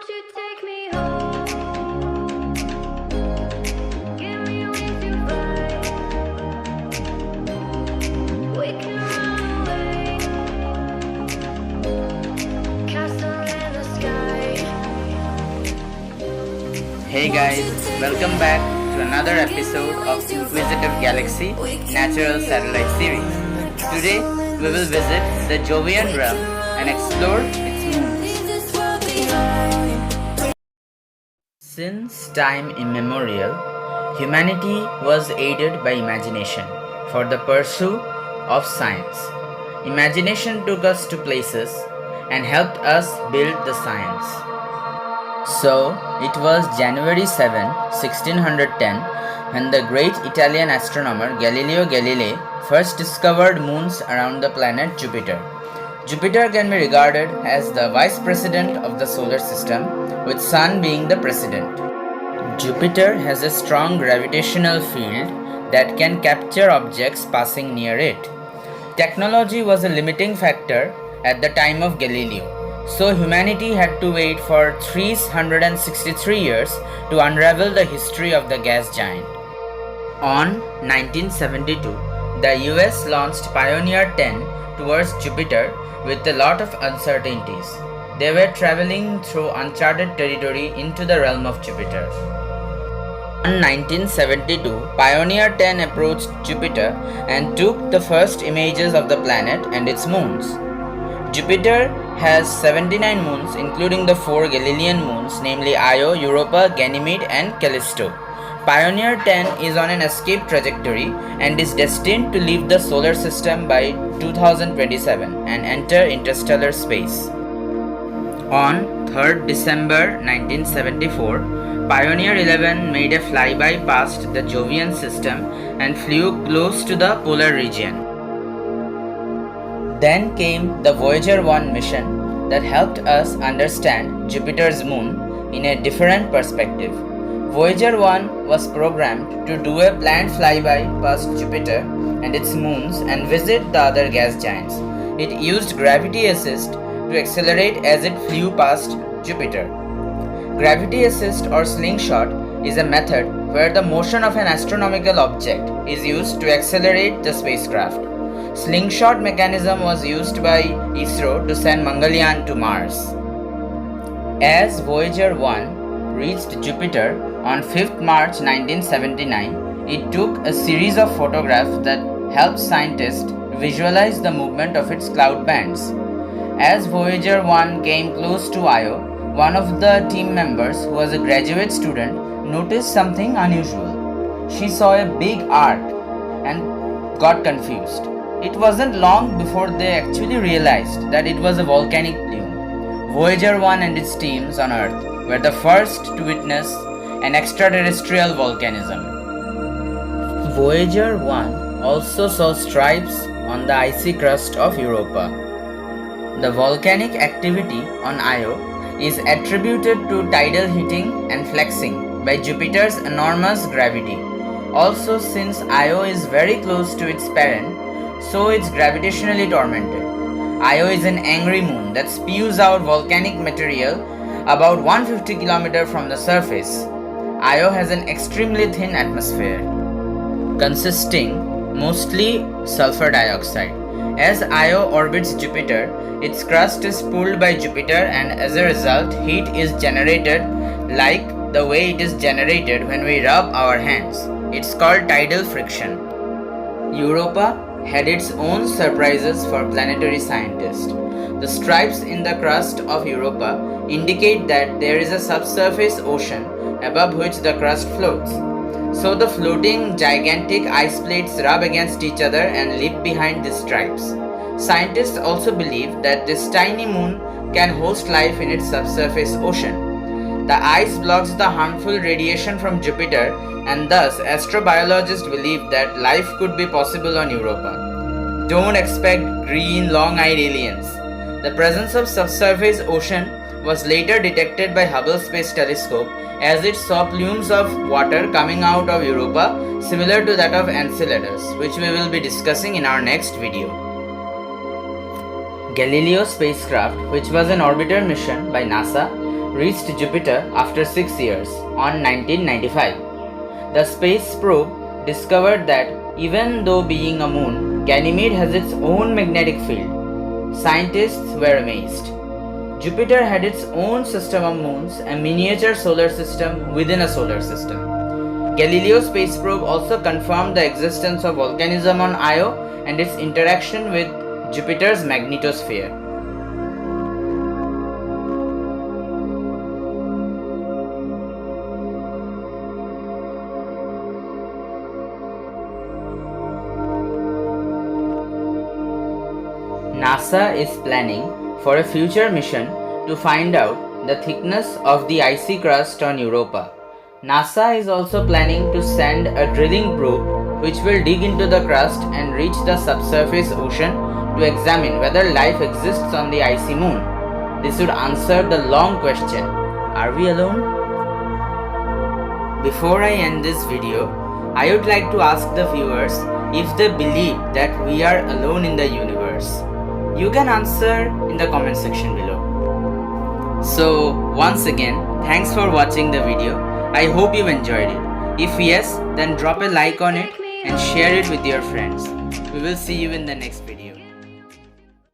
Won't you take me home? Give me wings to fly. We can run away. Castle in the sky. Hey guys, welcome back to another episode of Inquisitive Galaxy Natural Satellite Series. Today we will visit the Jovian realm and explore its moons. Since time immemorial, humanity was aided by imagination for the pursuit of science. Imagination took us to places and helped us build the science. So, it was January 7, 1610, when the great Italian astronomer Galileo Galilei first discovered moons around the planet Jupiter. Jupiter can be regarded as the vice president of the solar system, with Sun being the president. Jupiter has a strong gravitational field that can capture objects passing near it. Technology was a limiting factor at the time of Galileo. So humanity had to wait for 363 years to unravel the history of the gas giant. On 1972, the US launched Pioneer 10 towards Jupiter with a lot of uncertainties. They were traveling through uncharted territory into the realm of Jupiter. In 1972, Pioneer 10 approached Jupiter and took the first images of the planet and its moons. Jupiter has 79 moons, including the 4 Galilean moons, namely Io, Europa, Ganymede, and Callisto. Pioneer 10 is on an escape trajectory and is destined to leave the solar system by 2027 and enter interstellar space. On 3rd December 1974, Pioneer 11 made a flyby past the Jovian system and flew close to the polar region. Then came the Voyager 1 mission that helped us understand Jupiter's moon in a different perspective. Voyager 1 was programmed to do a planned flyby past Jupiter and its moons and visit the other gas giants. It used gravity assist to accelerate as it flew past Jupiter. Gravity assist or slingshot is a method where the motion of an astronomical object is used to accelerate the spacecraft. Slingshot mechanism was used by ISRO to send Mangalyaan to Mars. As Voyager 1 reached Jupiter on 5th March 1979, it took a series of photographs that helped scientists visualize the movement of its cloud bands. As Voyager 1 came close to Io, one of the team members, who was a graduate student, noticed something unusual. She saw a big arc and got confused. It wasn't long before they actually realized that it was a volcanic plume. Voyager 1 and its teams on Earth were the first to witness an extraterrestrial volcanism. Voyager 1 also saw stripes on the icy crust of Europa. The volcanic activity on Io is attributed to tidal heating and flexing by Jupiter's enormous gravity. Also, since Io is very close to its parent, so it's gravitationally tormented. Io is an angry moon that spews out volcanic material about 150 km from the surface. Io has an extremely thin atmosphere, consisting mostly sulfur dioxide. As Io orbits Jupiter, its crust is pulled by Jupiter and as a result, heat is generated like the way it is generated when we rub our hands. It's called tidal friction. Europa had its own surprises for planetary scientists. The stripes in the crust of Europa indicate that there is a subsurface ocean above which the crust floats. So the floating gigantic ice plates rub against each other and leave behind these stripes. Scientists also believe that this tiny moon can host life in its subsurface ocean. The ice blocks the harmful radiation from Jupiter, and thus astrobiologists believe that life could be possible on Europa. Don't expect green, long-eyed aliens. The presence of subsurface ocean was later detected by Hubble Space Telescope as it saw plumes of water coming out of Europa similar to that of Enceladus, which we will be discussing in our next video. Galileo spacecraft, which was an orbiter mission by NASA, reached Jupiter after 6 years on 1995. The space probe discovered that even though being a moon, Ganymede has its own magnetic field. Scientists were amazed. Jupiter had its own system of moons, a miniature solar system within a solar system. Galileo space probe also confirmed the existence of volcanism on Io and its interaction with Jupiter's magnetosphere. NASA is planning for a future mission to find out the thickness of the icy crust on Europa. NASA is also planning to send a drilling probe which will dig into the crust and reach the subsurface ocean to examine whether life exists on the icy moon. This would answer the long question, are we alone? Before I end this video, I would like to ask the viewers if they believe that we are alone in the universe. You can answer in the comment section below. So once again, thanks for watching the video. I hope you enjoyed it. If yes, then drop a like on it and share it with your friends. We will see you in the next video.